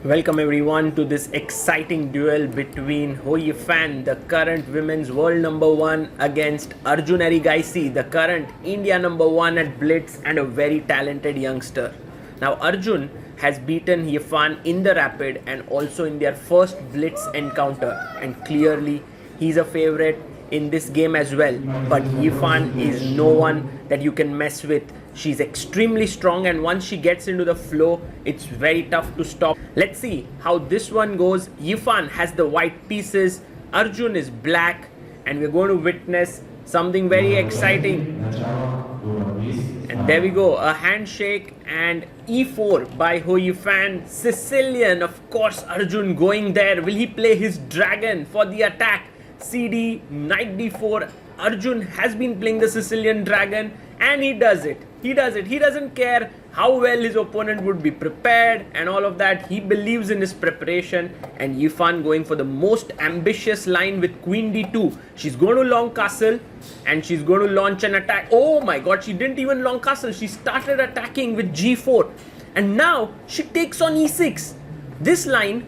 Welcome everyone to this exciting duel between Hou Yifan, the current women's world number 1, against Arjun Erigaisi, the current India number 1 at blitz and a very talented youngster. Now Arjun has beaten Yifan in the rapid and also in their first blitz encounter, and clearly he's a favorite in this game as well. But Yifan is no one that you can mess with. She's extremely strong, and once she gets into the flow, it's very tough to stop. Let's see how this one goes. Yifan has the white pieces, Arjun is black, and we're going to witness something very exciting. And there we go, a handshake and e4 by Hou Yifan. Sicilian, of course, Arjun going there. Will he play his dragon for the attack? CD, knight d4. Arjun has been playing the Sicilian Dragon, and he does it. He doesn't care how well his opponent would be prepared and all of that. He believes in his preparation, and Yifan going for the most ambitious line with queen d2. She's going to long castle and she's going to launch an attack. Oh my god, she didn't even long castle. She started attacking with g4, and now she takes on e6. This line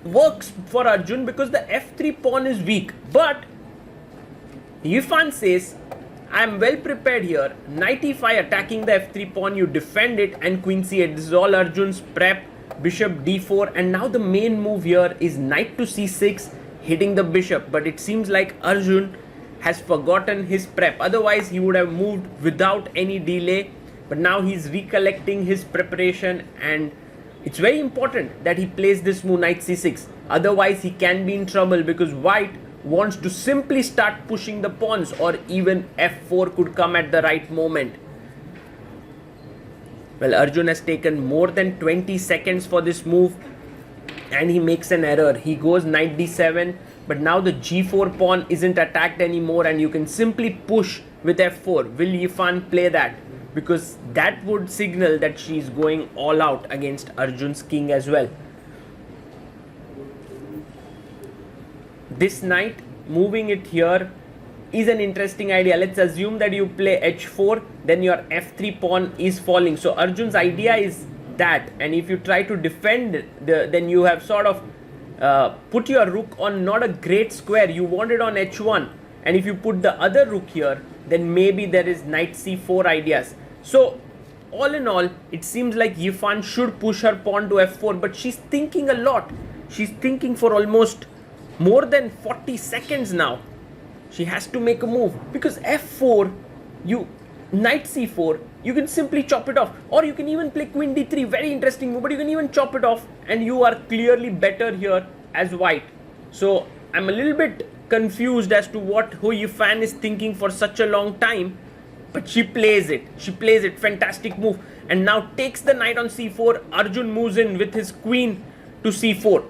works for Arjun because the f3 pawn is weak, but Yifan says, I am well prepared here. Knight e5 attacking the f3 pawn, you defend it, and queen c8. This is all Arjun's prep. Bishop d4, and now the main move here is knight to c6, hitting the bishop. But it seems like Arjun has forgotten his prep. Otherwise he would have moved without any delay, but now he's recollecting his preparation, and it's very important that he plays this move, knight c6. Otherwise he can be in trouble, because white wants to simply start pushing the pawns, or even f4 could come at the right moment. Well, Arjun has taken more than 20 seconds for this move, and he makes an error. He goes knight d7, but now the g4 pawn isn't attacked anymore, and you can simply push with f4. Will Yifan play that? Because that would signal that she's going all out against Arjun's king as well. This knight, moving it here, is an interesting idea. Let's assume that you play h4, then your f3 pawn is falling. So Arjun's idea is that, and if you try to defend, then you have sort of put your rook on not a great square. You want it on h1, and if you put the other rook here, then maybe there is knight c4 ideas. So all in all, it seems like Yifan should push her pawn to f4, but she's thinking a lot. She's thinking for almost more than 40 seconds now. She has to make a move, because f4, knight c4, you can simply chop it off, or you can even play queen d3. Very interesting move, but you can even chop it off, and you are clearly better here as white. So I'm a little bit confused as to what Hou Yifan is thinking for such a long time, but she plays it. Fantastic move, and now takes the knight on c4. Arjun moves in with his queen to c4,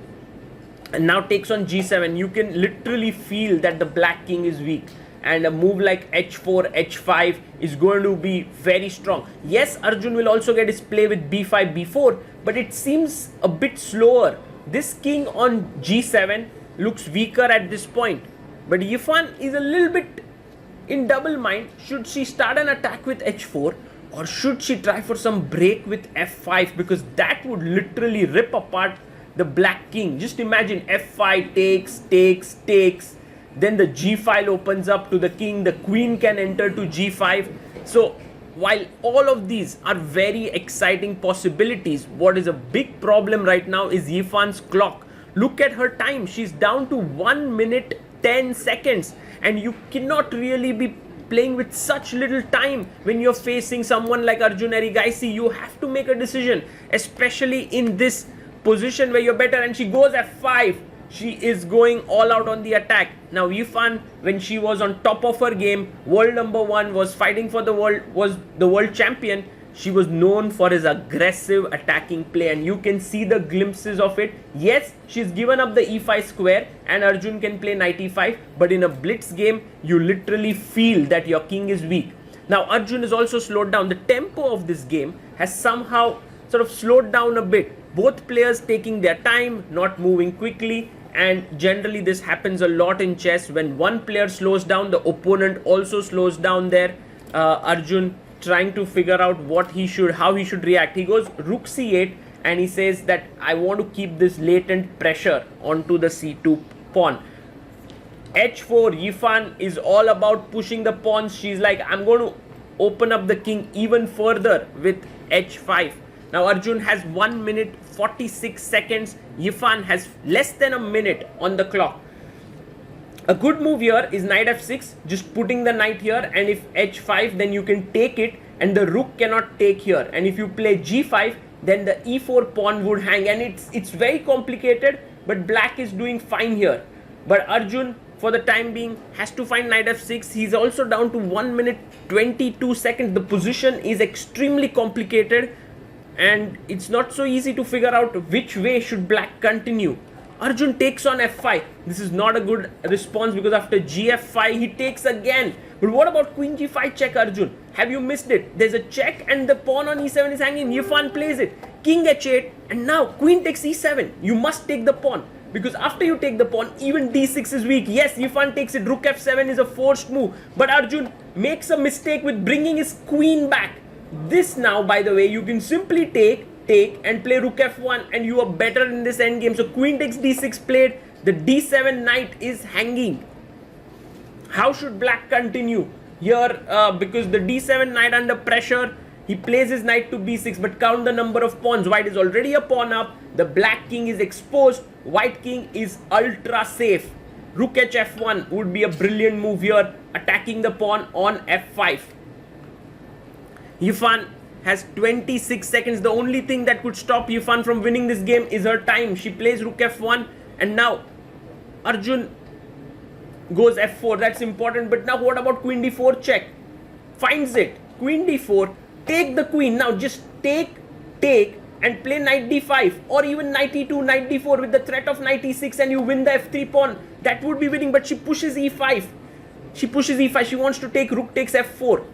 and now takes on g7. You can literally feel that the black king is weak, and a move like h4, h5 is going to be very strong. Yes, Arjun will also get his play with b5, b4, but it seems a bit slower. This king on g7 looks weaker at this point, but Yifan is a little bit in double mind. Should she start an attack with h4, or should she try for some break with f5, because that would literally rip apart the black king. Just imagine f5 takes, then the g file opens up to the king, the queen can enter to g5. So while all of these are very exciting possibilities, what is a big problem right now is Yifan's clock. Look at her time, she's down to 1 minute 10 seconds, and you cannot really be playing with such little time when you're facing someone like Arjun Erigaisi. You have to make a decision, especially in this position where you're better. And she goes f5. She is going all out on the attack. Now Yifan, when she was on top of her game, world number 1, was fighting for the world, was the world champion, she was known for his aggressive attacking play, and you can see the glimpses of it. Yes, she's given up the e5 square, and Arjun can play knight e5, but in a blitz game, you literally feel that your king is weak. Now Arjun is also slowed down. The tempo of this game has somehow sort of slowed down a bit. Both players taking their time, not moving quickly, and generally this happens a lot in chess. When one player slows down, the opponent also slows down there. Arjun trying to figure out how he should react. He goes rook c8, and he says that I want to keep this latent pressure onto the c2 pawn. h4, Yifan is all about pushing the pawns. She's like, I'm going to open up the king even further with h5. Now Arjun has 1 minute 46 seconds. Yifan has less than a minute on the clock. A good move here is knight f6, just putting the knight here, and if h5, then you can take it and the rook cannot take here. And if you play g5, then the e4 pawn would hang, and it's very complicated, but black is doing fine here. But Arjun, for the time being, has to find knight f6. He's also down to 1 minute 22 seconds. The position is extremely complicated, and it's not so easy to figure out which way should black continue. Arjun takes on f5. This is not a good response because after gf5 he takes again. But what about queen g5 check, Arjun? Have you missed it? There's a check and the pawn on e7 is hanging. Yifan plays it. King h8 and now queen takes e7. You must take the pawn because after you take the pawn, even d6 is weak. Yes, Yifan takes it. Rook f7 is a forced move. But Arjun makes a mistake with bringing his queen back. This now, by the way, you can simply take and play rook f1 and you are better in this endgame. So queen takes d6 played, the d7 knight is hanging. How should black continue here? Because the d7 knight under pressure, he plays his knight to b6, but count the number of pawns. White is already a pawn up, the black king is exposed, white king is ultra safe. Rook hf1 would be a brilliant move here, attacking the pawn on f5. Yifan has 26 seconds. The only thing that could stop Yifan from winning this game is her time. She plays rook f1 and now Arjun goes f4. That's important. But now what about queen d4 check? Finds it. Queen d4. Take the queen. Now just take and play knight d5 or even knight e2, knight d4 with the threat of knight e6 and you win the f3 pawn. That would be winning, but she pushes e5. She pushes e5. She wants to take rook takes f4.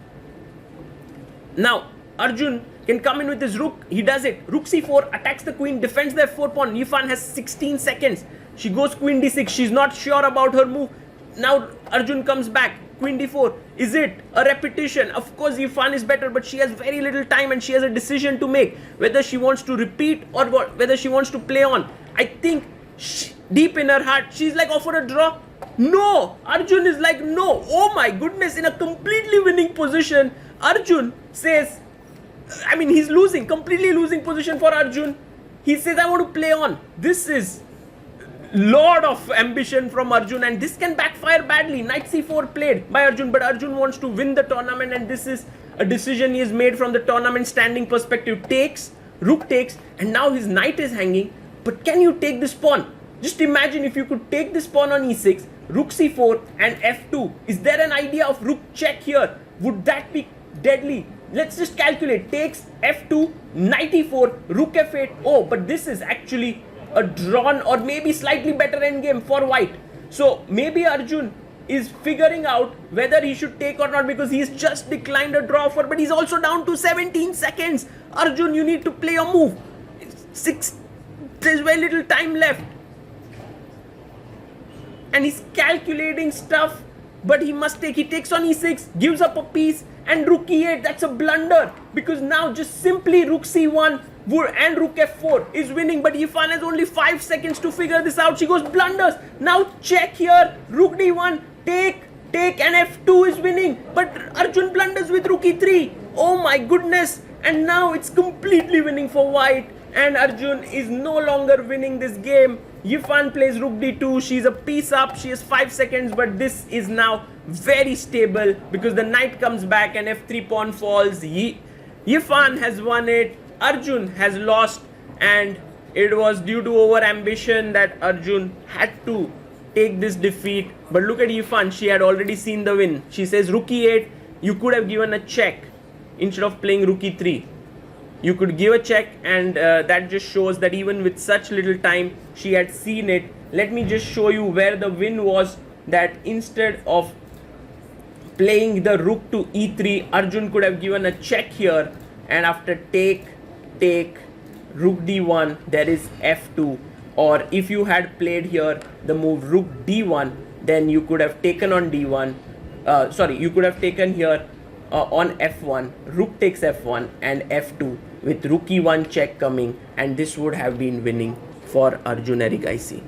Now Arjun can come in with his rook. He does it. Rook c4 attacks the queen, defends the f4 pawn. Yifan has 16 seconds. She goes queen d6. She's not sure about her move. Now Arjun comes back. Queen d4. Is it a repetition? Of course Yifan is better, but she has very little time and she has a decision to make. Whether she wants to repeat or whether she wants to play on. I think deep in her heart, she's like, offer a draw. No! Arjun is like, no. Oh my goodness. In a completely winning position, Arjun says, I mean, he's losing, completely losing position for Arjun. He says, I want to play on. This is lot of ambition from Arjun and this can backfire badly. Knight c4 played by Arjun, but Arjun wants to win the tournament and this is a decision he has made from the tournament standing perspective. Takes, rook takes, and now his knight is hanging. But can you take this pawn? Just imagine if you could take this pawn on e6, rook c4 and f2. Is there an idea of rook check here? Would that be deadly? Let's just calculate. Takes f2, knight e4, rook f8. Oh, but this is actually a drawn or maybe slightly better endgame for white. So maybe Arjun is figuring out whether he should take or not because he's just declined a draw offer, but he's also down to 17 seconds. Arjun, you need to play a move. There's very little time left. And he's calculating stuff, but he must take. He takes on e6, gives up a piece, and rook e8. That's a blunder because now just simply rook c1 and rook f4 is winning, but Yifan has only 5 seconds to figure this out. She goes blunders. Now check here. Rook d1, take, and f2 is winning, but Arjun blunders with rook e3. Oh my goodness. And now it's completely winning for white, and Arjun is no longer winning this game. Yifan plays rook d2. She's a piece up. She has 5 seconds, but this is now very stable because the knight comes back and f3 pawn falls. Yifan has won it. Arjun has lost, and it was due to over ambition that Arjun had to take this defeat. But look at Yifan. She had already seen the win. She says rook e8. You could have given a check instead of playing rook e3. You could give a check, and that just shows that even with such little time, she had seen it. Let me just show you where the win was. That instead of playing the rook to e3, Arjun could have given a check here, and after take, rook d1, there is f2. Or if you had played here the move rook d1, then you could have taken on d1. You could have taken here on f1, rook takes f1 and f2. with rook e1 check coming, and this would have been winning for Arjun Erigaisi.